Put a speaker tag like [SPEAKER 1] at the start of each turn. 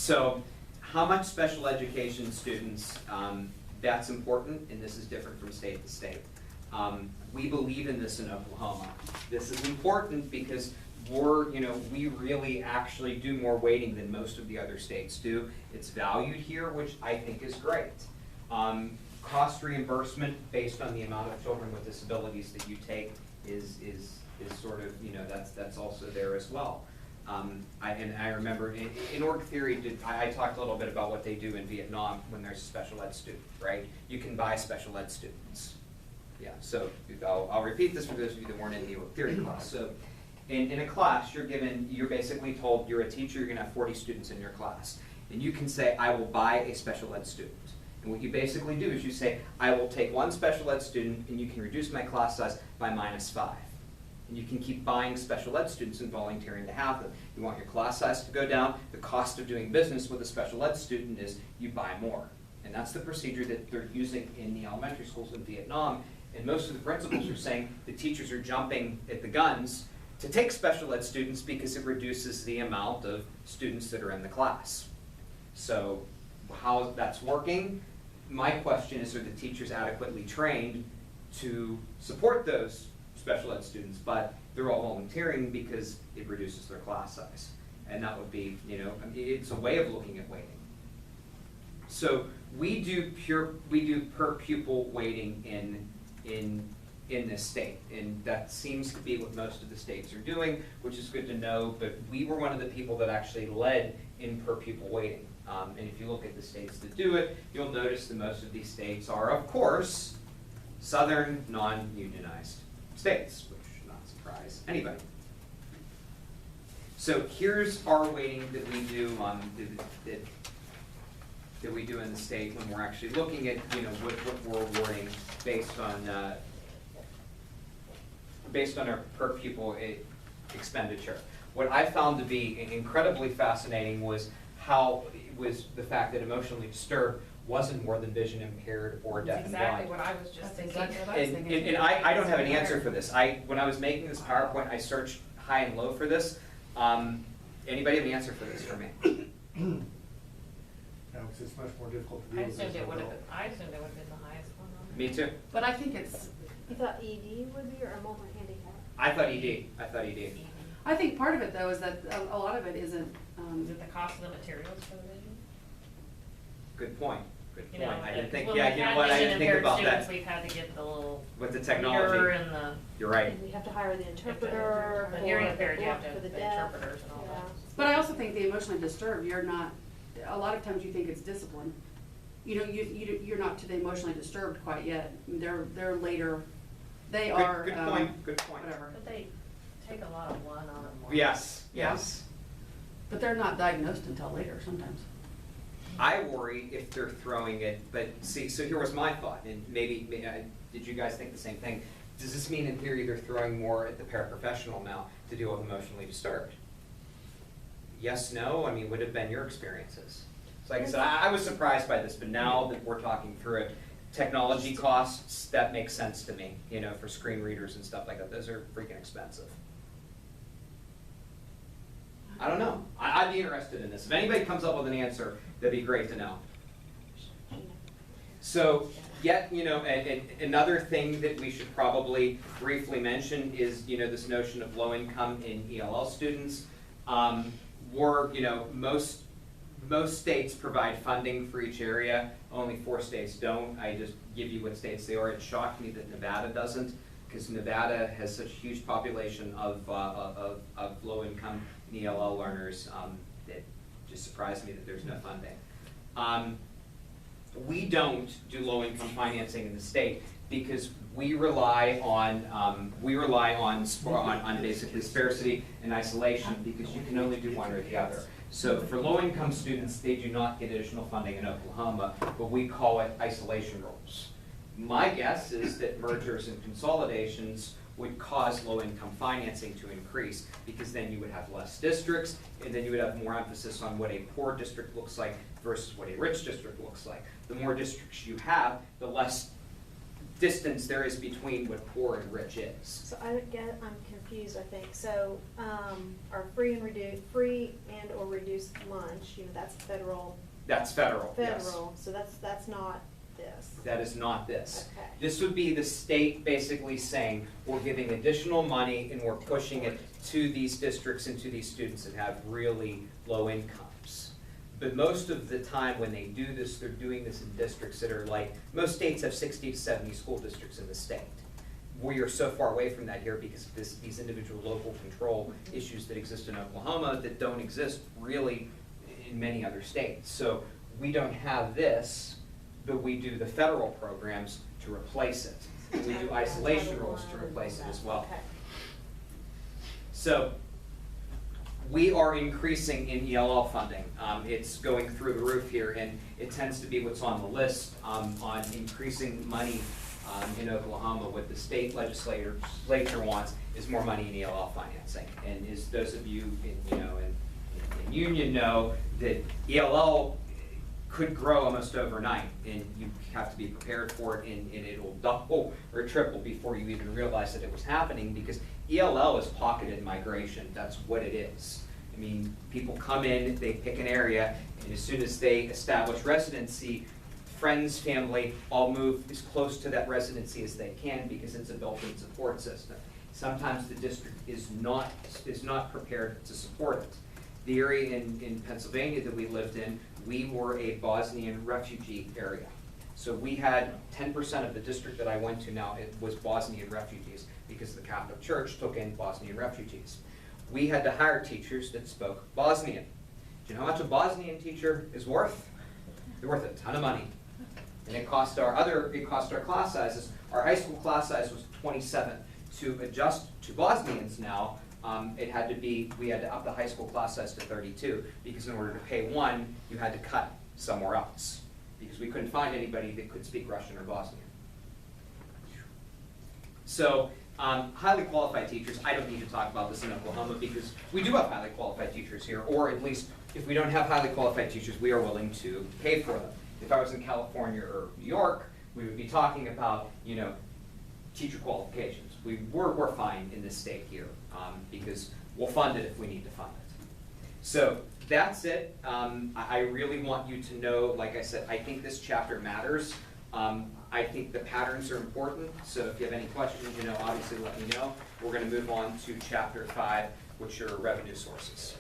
[SPEAKER 1] So how much special education students, that's important, and this is different from state to state. We believe in this in Oklahoma. This is important because we really actually do more weighting than most of the other states do. It's valued here, which I think is great. Cost reimbursement based on the amount of children with disabilities that you take is sort of, that's also there as well. I remember in org theory, I talked a little bit about what they do in Vietnam when there's a special ed student, right? You can buy special ed students. Yeah, so I'll repeat this for those of you that weren't in the org theory class. So in a class, you're basically told you're a teacher, you're gonna have 40 students in your class. And you can say, I will buy a special ed student. And what you basically do is you say, I will take one special ed student and you can reduce my class size by -5. And you can keep buying special ed students and volunteering to have them. You want your class size to go down, the cost of doing business with a special ed student is you buy more. And that's the procedure that they're using in the elementary schools in Vietnam. And most of the principals are saying the teachers are jumping at the guns to take special ed students because it reduces the amount of students that are in the class. So how that's working, my question is, are the teachers adequately trained to support those special ed students? But they're all volunteering because it reduces their class size. And that would be, it's a way of looking at weighting. So we do per pupil weighting in this state, and that seems to be what most of the states are doing, which is good to know, but we were one of the people that actually led in per pupil weighting. And if you look at the states that do it, you'll notice that most of these states are, of course, southern, non-unionized states, which should not surprise anybody. So here's our weighting that we do that we do in the state when we're actually looking at what we're awarding based on our per pupil expenditure. What I found to be incredibly fascinating was the fact that emotionally disturbed wasn't more than vision impaired or deaf and blind.
[SPEAKER 2] Exactly what I was just thinking.
[SPEAKER 1] And I don't have an answer for this. When I was making this PowerPoint, I searched high and low for this. Anybody have an answer for this for me?
[SPEAKER 3] No, because it's much more difficult to
[SPEAKER 2] I
[SPEAKER 3] deal with.
[SPEAKER 2] assumed it would have been the highest one on there.
[SPEAKER 1] Me too.
[SPEAKER 4] But I think it's,
[SPEAKER 5] You thought ED would be, or multi-handicap?
[SPEAKER 1] I thought ED.
[SPEAKER 4] I think part of it though is that a lot of it isn't,
[SPEAKER 2] Is it the cost of the materials for the vision?
[SPEAKER 1] Good point. I didn't think.
[SPEAKER 2] When
[SPEAKER 1] Yeah,
[SPEAKER 2] we've
[SPEAKER 1] you know
[SPEAKER 2] had
[SPEAKER 1] what? I
[SPEAKER 2] vision
[SPEAKER 1] didn't think
[SPEAKER 2] impaired
[SPEAKER 1] about
[SPEAKER 2] students,
[SPEAKER 1] that.
[SPEAKER 2] we've had to get the little
[SPEAKER 1] With the
[SPEAKER 2] reader
[SPEAKER 1] technology,
[SPEAKER 2] and the.
[SPEAKER 1] you're right.
[SPEAKER 5] And we have to hire the interpreter
[SPEAKER 2] The
[SPEAKER 5] for
[SPEAKER 2] hearing
[SPEAKER 5] the
[SPEAKER 2] impaired, you have
[SPEAKER 5] book
[SPEAKER 2] to
[SPEAKER 5] for
[SPEAKER 2] have
[SPEAKER 5] the
[SPEAKER 2] the
[SPEAKER 5] deaf.
[SPEAKER 2] interpreters and all
[SPEAKER 5] Yeah.
[SPEAKER 2] that.
[SPEAKER 4] but I also think the emotionally disturbed, a lot of times you think it's discipline. You're not to the emotionally disturbed quite yet. They're later, they are.
[SPEAKER 1] Good point. Good point.
[SPEAKER 4] Whatever.
[SPEAKER 2] But they take a lot of one on them.
[SPEAKER 1] Yes. Yes.
[SPEAKER 4] But they're not diagnosed until later sometimes.
[SPEAKER 1] I worry if they're throwing it, but see, so here was my thought, and maybe did you guys think the same thing? Does this mean in theory they're throwing more at the paraprofessional now to deal with emotionally disturbed? Yes, no, I mean, what have been your experiences? So like I said, I was surprised by this, but now that we're talking through it, technology costs, that makes sense to me, for screen readers and stuff like that. Those are freaking expensive. I don't know. I'd be interested in this. If anybody comes up with an answer, that'd be great to know. So, yet, another thing that we should probably briefly mention is, this notion of low income in ELL students. Most states provide funding for each area. Only 4 states don't. I just give you what states they are. It shocked me that Nevada doesn't, because Nevada has such a huge population of low income ELL learners that just surprised me that there's no funding. We don't do low income financing in the state because we rely on basically sparsity and isolation, because you can only do one or the other. So for low income students, they do not get additional funding in Oklahoma, but we call it isolation rules. My guess is that mergers and consolidations would cause low-income financing to increase, because then you would have less districts, and then you would have more emphasis on what a poor district looks like versus what a rich district looks like. The more districts you have, the less distance there is between what poor and rich is.
[SPEAKER 5] So I'm confused, I think. So are free and or reduced use lunch, you know, that's federal,
[SPEAKER 1] That's federal, yes.
[SPEAKER 5] federal, so that's not this.
[SPEAKER 1] That is not this.
[SPEAKER 5] Okay.
[SPEAKER 1] This would be the state basically saying, we're giving additional money and we're pushing it to these districts and to these students that have really low incomes. But most of the time when they do this, they're doing this in districts that are like, most states have 60 to 70 school districts in the state. We are so far away from that here because of these individual local control issues that exist in Oklahoma that don't exist really in many other states. So we don't have this, but we do the federal programs to replace it. And we do isolation rules to replace it as well.
[SPEAKER 5] Okay.
[SPEAKER 1] So we are increasing in ELL funding. It's going through the roof here, and it tends to be what's on the list on increasing money in Oklahoma. What the state legislature wants is more money in ELL financing. And as those of you in Union know, that ELL could grow almost overnight, and you have to be prepared for it, and it'll double or triple before you even realize that it was happening, because ELL is pocketed migration. That's what it is. I mean, people come in, they pick an area, and as soon as they establish residency, friends, family, all move as close to that residency as they can because it's a built-in support system. Sometimes the district is not prepared to support it. The area in Pennsylvania that we lived in, we were a Bosnian refugee area. So we had 10% of the district that I went to now, it was Bosnian refugees because the Catholic Church took in Bosnian refugees. We had to hire teachers that spoke Bosnian. Do you know how much a Bosnian teacher is worth? They're worth a ton of money. And it cost our class sizes. Our high school class size was 27. To adjust to Bosnians now, we had to up the high school class size to 32, because in order to pay one, you had to cut somewhere else, because we couldn't find anybody that could speak Russian or Bosnian. So highly qualified teachers, I don't need to talk about this in Oklahoma because we do have highly qualified teachers here, or at least if we don't have highly qualified teachers, we are willing to pay for them. If I was in California or New York, we would be talking about, teacher qualifications. We're fine in this state here because we'll fund it if we need to fund it. So that's it. I really want you to know, like I said, I think this chapter matters. I think the patterns are important. So if you have any questions, obviously let me know. We're going to move on to chapter 5, which are revenue sources.